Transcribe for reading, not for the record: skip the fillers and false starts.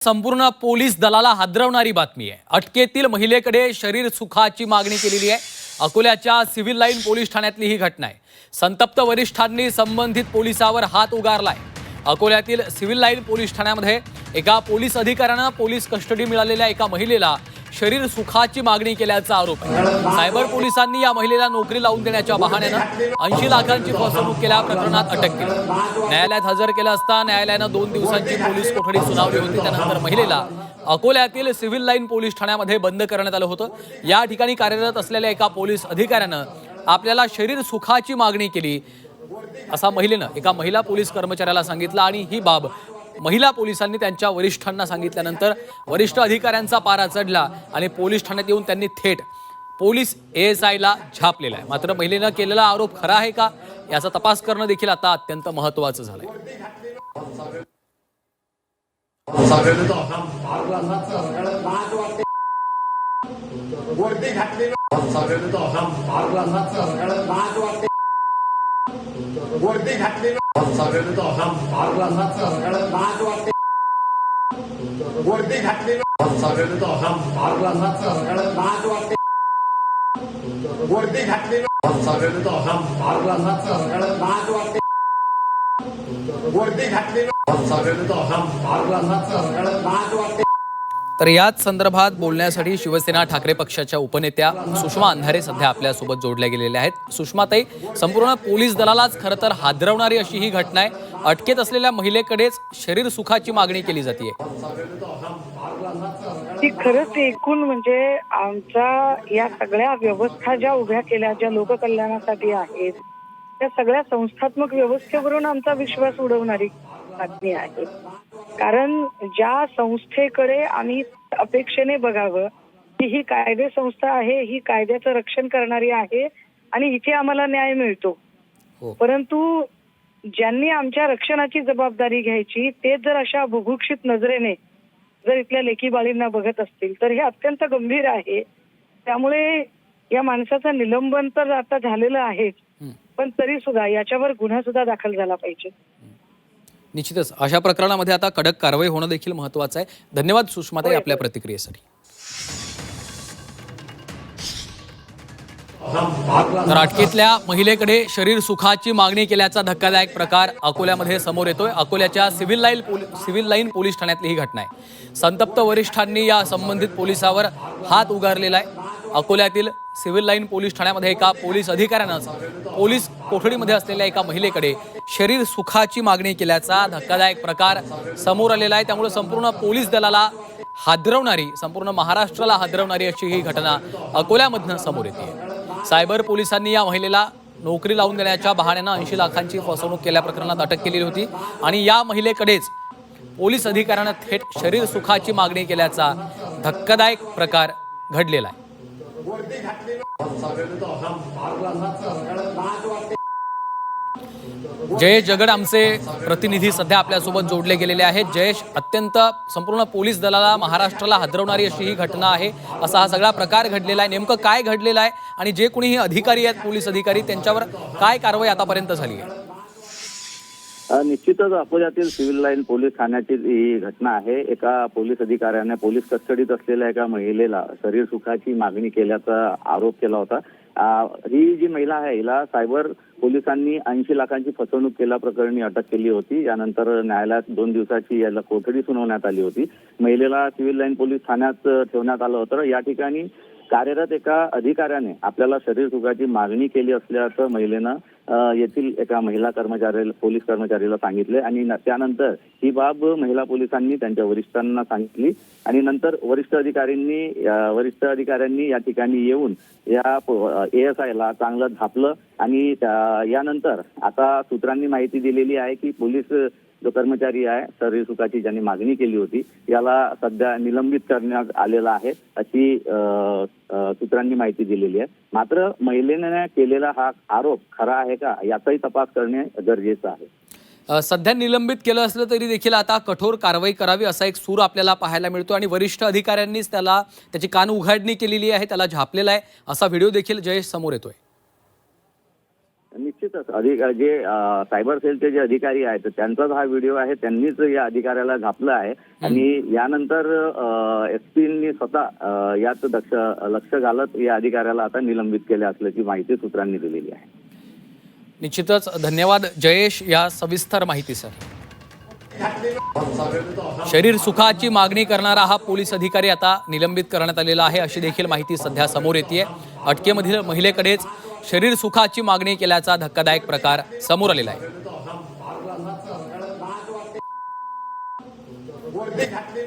संपूर्ण पोलीस दलाला हादरवणारी बातमी आहे। अटकेतील महिलेकडे शरीर सुखाची मागणी केलेली आहे। अकोल्याच्या सिव्हिल लाईन पोलीस ठाण्यातली ही घटना आहे। संतप्त वरिष्ठांनी संबंधित पोलिसावर हात उगारलाय। अकोल्यातील सिव्हिल लाईन पोलीस ठाण्यामध्ये एका पोलीस अधिकाऱ्याने पोलीस कस्टडी मिळालेल्या एका महिलेला शरीर सुखाची मागणी केल्याचा आरोप आहे। सायबर पोलिसांनी या महिलेला नोकरी लावून देण्याच्या बहाण्याने 80 लाखांची फसवणूक केल्या प्रकरणात अटक केली। न्यायालयात हजर केलं असता न्यायालयाने 2 दिवसांची पोलीस कोठडी सुनावली होती। त्यानंतर महिलेला अकोल्यातील सिव्हिल लाईन पोलीस ठाण्यामध्ये बंद करण्यात आलं होतं। या ठिकाणी कार्यरत असलेल्या एका पोलीस अधिकाऱ्याने आपल्याला शरीर सुखाची मागणी केली असा महिलेनं एका महिला पोलीस कर्मचाऱ्याला सांगितलं आणि ही बाब महिला पोलिसांनी त्यांच्या वरिष्ठांना सांगितल्यानंतर वरिष्ठ अधिकाऱ्यांचा पारा चढला आणि पोलीस ठाण्यात येऊन त्यांनी थेट पोलीस एएसआयला झापलेला आहे। मात्र महिलेनं केलेला आरोप खरा आहे का याचा तपास करणं देखील आता अत्यंत महत्त्वाचं झालंय। वर्दी घातली सगळ्यांनी तो वर्दी घातली सगळ्यांनी तो वर्दी घातली सगळ्यांनी तो वर्दी घातली सगळ्यांनी तो तर याच संदर्भात बोलण्यासाठी शिवसेना ठाकरे पक्षाच्या उपनेत्या सुषमा अंधारे सध्या आपल्या सोबत जोडल्या गेलेल्या आहेत। सुषमाताई, संपूर्ण पोलीस दलालाच खरं तर हादरवणारी अशी ही घटना आहे। अटकेत असलेल्या महिलेकडेच शरीर सुखाची मागणी केली जाते। ती खरंच एकूण म्हणजे आमच्या या सगळ्या व्यवस्था ज्या उभ्या केल्या, ज्या लोककल्याणासाठी आहेत, त्या सगळ्या संस्थात्मक व्यवस्थेवरून आमचा विश्वास उडवणारी बातमी आहे। कारण ज्या संस्थेकडे आम्ही अपेक्षेने बघावं की ही कायदे संस्था आहे, ही कायद्याचं रक्षण करणारी आहे आणि इथे आम्हाला न्याय मिळतो, परंतु ज्यांनी आमच्या रक्षणाची जबाबदारी घ्यायची ते जर अशा बुभुक्षित नजरेने जर इथल्या लेकी बाळींना बघत असतील तर हे अत्यंत गंभीर आहे। त्यामुळे या माणसाचं निलंबन तर आता झालेलं आहे, पण तरी सुद्धा याच्यावर गुन्हा सुद्धा दाखल झाला पाहिजे। निश्चितच अशा प्रकरणामध्ये आता कडक कारवाई होणं देखील महत्त्वाचं आहे। धन्यवाद सुषमाताई आपल्या प्रतिक्रियेसाठी। तर अटकेतल्या महिलेकडे शरीर सुखाची मागणी केल्याचा धक्कादायक प्रकार अकोल्यामध्ये समोर येतोय। अकोल्याच्या सिव्हिल लाईन पोलीस ठाण्यातली ही घटना आहे। संतप्त वरिष्ठांनी या संबंधित पोलिसावर हात उगारलेला आहे। अकोल्यातील सिव्हिल लाईन पोलीस ठाण्यामध्ये एका पोलीस अधिकाऱ्यानं पोलीस कोठडीमध्ये असलेल्या एका महिलेकडे शरीर सुखाची मागणी केल्याचा धक्कादायक प्रकार समोर आलेला आहे। त्यामुळे संपूर्ण पोलीस दलाला हादरवणारी, संपूर्ण महाराष्ट्राला हादरवणारी अशी ही घटना अकोल्यामधनं समोर येते। सायबर पोलिसांनी या महिलेला नोकरी लावून देण्याच्या बहाण्यानं 80 लाखांची फसवणूक केल्या प्रकरणात अटक केली होती आणि या महिलेकडेच पोलीस अधिकाऱ्यानं थेट शरीर सुखाची मागणी केल्याचा धक्कादायक प्रकार घडलेला आहे। जयेश जगड आमचे प्रतिनिधी सध्या आपल्यासोबत जोडले गेलेले आहेत। जयेश, अत्यंत संपूर्ण पोलीस दलाला, महाराष्ट्राला हादरवणारी अशी ही घटना आहे। असा हा सगळा प्रकार घडलेला आहे। नेमकं काय घडलेलं आहे आणि जे कोणीही अधिकारी आहेत, पोलीस अधिकारी, त्यांच्यावर काय कारवाई आतापर्यंत झाली आहे? निश्चितच अकोल्यातील सिव्हिल लाईन पोलीस ठाण्याची ही घटना आहे। एका पोलीस अधिकाऱ्याने पोलीस कस्टडीत असलेल्या एका महिलेला शरीर सुखाची मागणी केल्याचा आरोप केला होता। ही जी महिला आहे हिला सायबर पोलिसांनी 80 लाखांची फसवणूक केल्याप्रकरणी अटक केली होती। यानंतर न्यायालयात 2 दिवसाची याला कोठडी सुनावण्यात आली होती। महिलेला सिव्हिल लाईन पोलीस ठाण्यात ठेवण्यात आलं होतं। या ठिकाणी कार्यरत एका अधिकाऱ्याने आपल्याला शरीर सुखाची मागणी केली असल्याचं महिलेनं येथील एका महिला कर्मचाऱ्याला, पोलीस कर्मचाऱ्याला सांगितले आणि त्यानंतर ही बाब महिला पोलिसांनी त्यांच्या वरिष्ठांना सांगितली आणि नंतर वरिष्ठ अधिकाऱ्यांनी या ठिकाणी येऊन या एएसआयला चांगलं झापलं आणि यानंतर आता सूत्रांनी माहिती दिलेली आहे की पोलीस जो कर्मचारी आहे शरीर सुखाची ज्यांनी मागणी केली होती याला सध्या निलंबित करण्यात आलेला आहे अशी सूत्रांनी माहिती दिलेली आहे। मात्र महिलेने केलेला हा आरोप खरा आहे का याचाही तपास करणे गरजेचं आहे। सध्या निलंबित केलं असलं तरी देखील आता कठोर कारवाई करावी असा एक सूर आपल्याला पाहायला मिळतो आणि वरिष्ठ अधिकाऱ्यांनीच त्याची कान उघाडणी केलेली आहे, त्याला झापलेला आहे असा व्हिडिओ देखील जयेश समोर येतोय। निश्चितच जे सायबर सेलचे जे अधिकारी आहेत त्यांचाच हा व्हिडिओ आहे. त्यांनीच या अधिकाऱ्याला घातलं आहे आणि यानंतर एसपींनी स्वतः यात लक्ष घालत या अधिकाऱ्याला आता निलंबित केले असल्याची माहिती सूत्रांनी दिलेली आहे. निश्चितच धन्यवाद जयेश या सविस्तर माहितीसाठी. शरीर सुखाची मागणी करणारा हा पोलीस अधिकारी आता निलंबित करण्यात आलेला आहे अशी देखील माहिती सध्या समोर येते. अटकेमधील महिलेकडेच शरीर सुखाची मागणी केल्याचा धक्कादायक प्रकार समोर आलेला आहे. वरती घातली